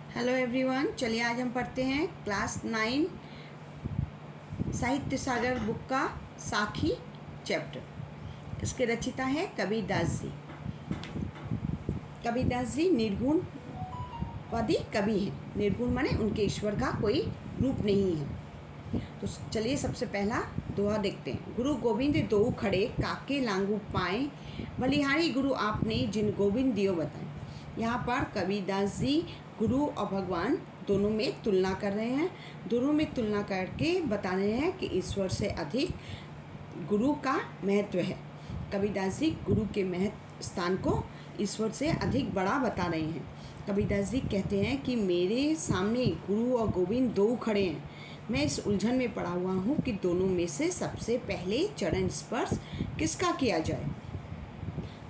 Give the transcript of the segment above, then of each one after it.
Hello everyone, चलिए आज हम पढ़ते हैं क्लास 9 साहित्य सागर बुक का साखी चैप्टर। इसके रचिता है कबीरदास जी। कबीरदास जी निर्गुण वादी कवि हैं। निर्गुण माने उनके ईश्वर का कोई रूप नहीं है। तो चलिए सबसे पहला दोहा देखते हैं। गुरु गोविंद दो खड़े काके लांगू पाए, बलिहारी गुरु आपने जिन गोविंद दियो बताए। यहाँ पर कबीरदास जी गुरु और भगवान दोनों में तुलना कर रहे हैं। दोनों में तुलना करके बता रहे हैं कि ईश्वर से अधिक गुरु का महत्व है। कबीरदास जी गुरु के महत्व स्थान को ईश्वर से अधिक बड़ा बता रहे हैं। कबीरदास जी कहते हैं कि मेरे सामने गुरु और गोविंद दो खड़े हैं। मैं इस उलझन में पड़ा हुआ हूँ कि दोनों में से सबसे पहले चरण स्पर्श किसका किया जाए।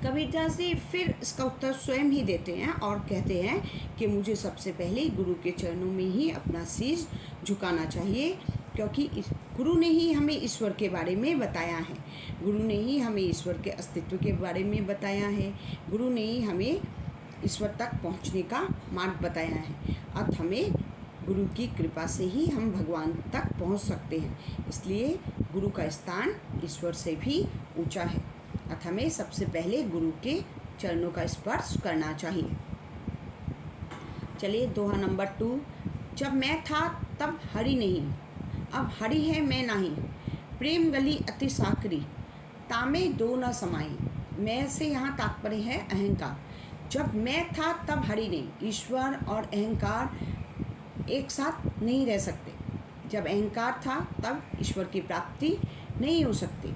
कबीरदास जी फिर इसका उत्तर स्वयं ही देते हैं और कहते हैं कि मुझे सबसे पहले गुरु के चरणों में ही अपना शीश झुकाना चाहिए, क्योंकि गुरु ने ही हमें ईश्वर के बारे में बताया है। गुरु ने ही हमें ईश्वर के अस्तित्व के बारे में बताया है। गुरु ने ही हमें ईश्वर तक पहुंचने का मार्ग बताया है। अब हमें गुरु की कृपा से ही हम भगवान तक पहुंच सकते हैं। इसलिए गुरु का स्थान ईश्वर से भी ऊंचा है। अतः हमें सबसे पहले गुरु के चरणों का स्पर्श करना चाहिए। चलिए दोहा नंबर 2। जब मैं था तब हरि नहीं, अब हरि है मैं नहीं। प्रेम गली अति साकरी, तामे दो न समाई। मैं से यहाँ तात्पर्य है अहंकार। जब मैं था तब हरि नहीं। ईश्वर और अहंकार एक साथ नहीं रह सकते। जब अहंकार था तब ईश्वर की प्राप्ति नहीं हो सकती।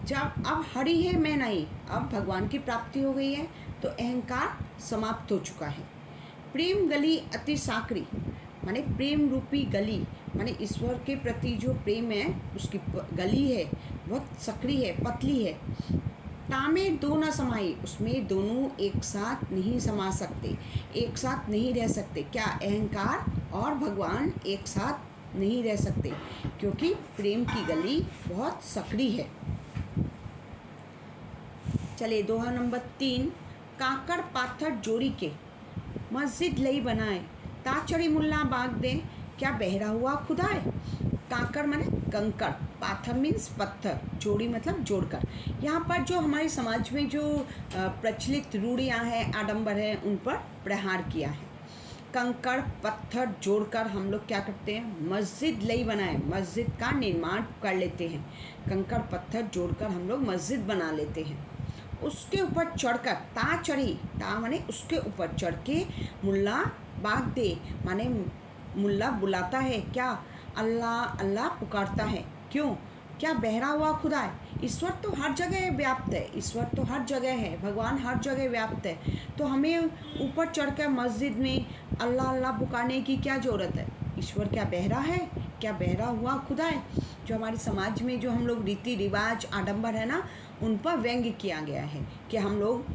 जब अब हरि है मैं नहीं, अब भगवान की प्राप्ति हो गई है तो अहंकार समाप्त हो चुका है। प्रेम गली अति साकरी माने प्रेम रूपी गली, माने ईश्वर के प्रति जो प्रेम है उसकी गली है बहुत सकरी है, पतली है। तामे दो न समाई, उसमें दोनों एक साथ नहीं समा सकते, एक साथ नहीं रह सकते। क्या अहंकार और भगवान एक साथ नहीं रह सकते, क्योंकि प्रेम की गली बहुत सकरी है। चलिए दोहा नंबर 3। काकड़ पाथर जोड़ी के मस्जिद लई बनाए, ताचड़ी मुल्ला बाग दे क्या बहरा हुआ खुदाए। काकड़ माने कंकड़, पाथर मीन्स पत्थर, जोड़ी मतलब जोड़कर। यहाँ पर जो हमारे समाज में जो प्रचलित रूढ़ियाँ हैं, आडंबर हैं, उन पर प्रहार किया है। कंकड़ पत्थर जोड़कर हम लोग क्या करते हैं, मस्जिद लई बनाए, मस्जिद का निर्माण कर लेते हैं। कंकड़ पत्थर जोड़कर हम लोग मस्जिद बना लेते हैं। उसके ऊपर चढ़कर, ता चढ़ी, ता माने उसके ऊपर चढ़ के, मुल्ला बाग दे माने मुल्ला बुलाता है, क्या अल्लाह अल्लाह पुकारता है। क्यों, क्या बहरा हुआ खुदा है। ईश्वर तो हर जगह व्याप्त है, ईश्वर तो हर जगह है, भगवान हर जगह व्याप्त है। तो हमें ऊपर चढ़कर मस्जिद में अल्लाह अल्लाह पुकारने की क्या ज़रूरत है। ईश्वर क्या बहरा है, क्या बहरा हुआ खुदा है। जो हमारे समाज में जो हम लोग रीति रिवाज आडंबर है ना, उन पर व्यंग्य किया गया है कि हम लोग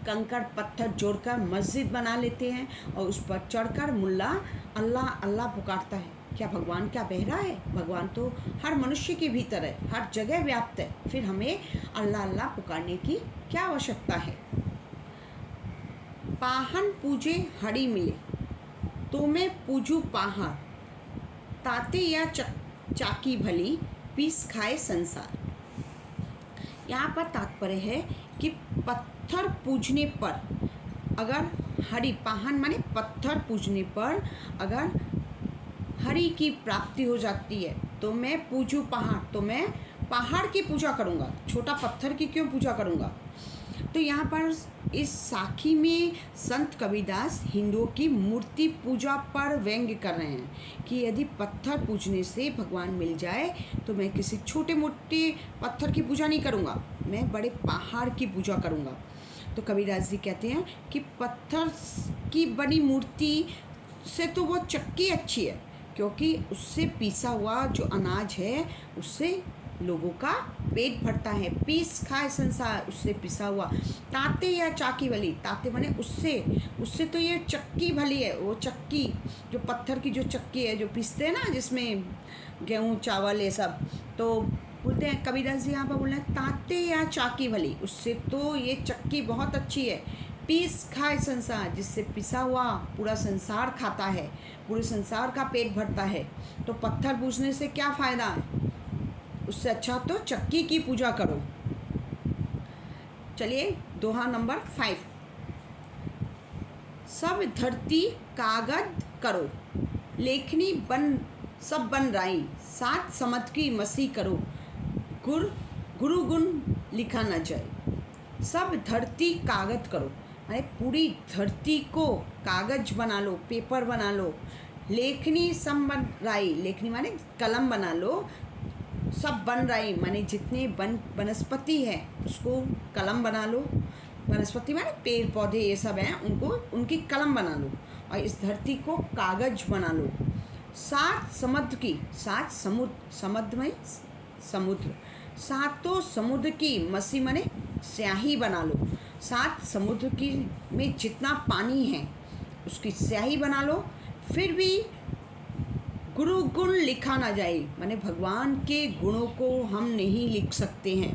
कंकड़ पत्थर जोड़कर मस्जिद बना लेते हैं और उस पर चढ़कर मुल्ला अल्लाह अल्लाह पुकारता है। क्या भगवान क्या बहरा है। भगवान तो हर मनुष्य के भीतर है, हर जगह व्याप्त है। फिर हमें अल्लाह अल्लाह पुकारने की क्या आवश्यकता है। पाहन पूजे हरि मिले, तो मैं पूजू पाहन। ताते या चाकी भली, पीस खाए संसार। यहाँ पर तात्पर्य है कि पत्थर पूजने पर अगर हरि, पाहन माने पत्थर पूजने पर अगर हरि की प्राप्ति हो जाती है तो मैं पूजू पहाड़, तो मैं पहाड़ की पूजा करूँगा, छोटा पत्थर की क्यों पूजा करूँगा। तो यहाँ पर इस साखी में संत कबीरदास हिंदुओं की मूर्ति पूजा पर व्यंग्य कर रहे हैं कि यदि पत्थर पूजने से भगवान मिल जाए तो मैं किसी छोटे मोटे पत्थर की पूजा नहीं करूँगा, मैं बड़े पहाड़ की पूजा करूँगा। तो कबीरदास जी कहते हैं कि पत्थर की बनी मूर्ति से तो वो चक्की अच्छी है, क्योंकि उससे पीसा हुआ जो अनाज है उससे लोगों का पेट भरता है। पीस खाए संसार, उससे पिसा हुआ। ताते या चाकी भली, ताते माने उससे तो ये चक्की भली है। वो चक्की जो पत्थर की जो चक्की है जो पीसते हैं ना, जिसमें गेहूँ चावल ये सब, तो बोलते हैं कबीरदास जी यहाँ पर बोल रहे हैं ताते या चाकी भली, उससे तो ये चक्की बहुत अच्छी है। पीस खाए संसार, जिससे पिसा हुआ पूरा संसार खाता है, पूरे संसार का पेट भरता है, तो पत्थर पूजने से क्या फ़ायदा है? उससे अच्छा तो चक्की की पूजा करो। चलिए दोहा नंबर 5, सब धरती कागज करो, लेखनी बन सब बन राई, सात समत की मसी करो, गुरु गुण लिखा न जाए। सब धरती कागज करो माने पूरी धरती को कागज बना लो, पेपर बना लो। लेखनी सब बन राई, लेखनी माने कलम बना लो। सब बन राई माने जितने वनस्पति है उसको कलम बना लो। वनस्पति माने पेड़ पौधे ये सब हैं, उनको उनकी कलम बना लो और इस धरती को कागज बना लो। सात समुद्र की, सात समुद्र में समुद्र, सातों समुद्र की मसी माने स्याही बना लो। सात समुद्र की में जितना पानी है उसकी स्याही बना लो। फिर भी गुरु गुण लिखा ना जाए माने भगवान के गुणों को हम नहीं लिख सकते हैं।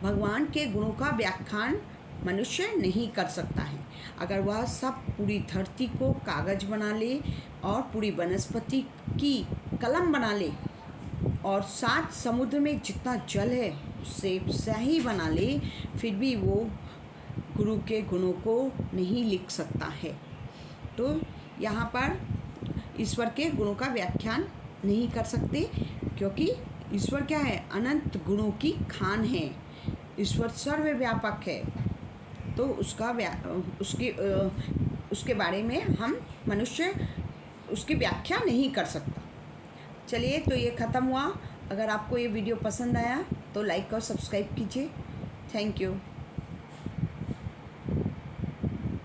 भगवान के गुणों का व्याख्यान मनुष्य नहीं कर सकता है। अगर वह सब पूरी धरती को कागज बना ले और पूरी वनस्पति की कलम बना ले और सात समुद्र में जितना जल है उससे स्याही बना ले, फिर भी वो गुरु के गुणों को नहीं लिख सकता है। तो यहाँ पर ईश्वर के गुणों का व्याख्यान नहीं कर सकते, क्योंकि ईश्वर क्या है? अनंत गुणों की खान है। ईश्वर सर्वव्यापक है, तो उसके बारे में हम मनुष्य उसकी व्याख्या नहीं कर सकता। चलिए तो ये ख़त्म हुआ। अगर आपको ये वीडियो पसंद आया तो लाइक और सब्सक्राइब कीजिए। Thank you.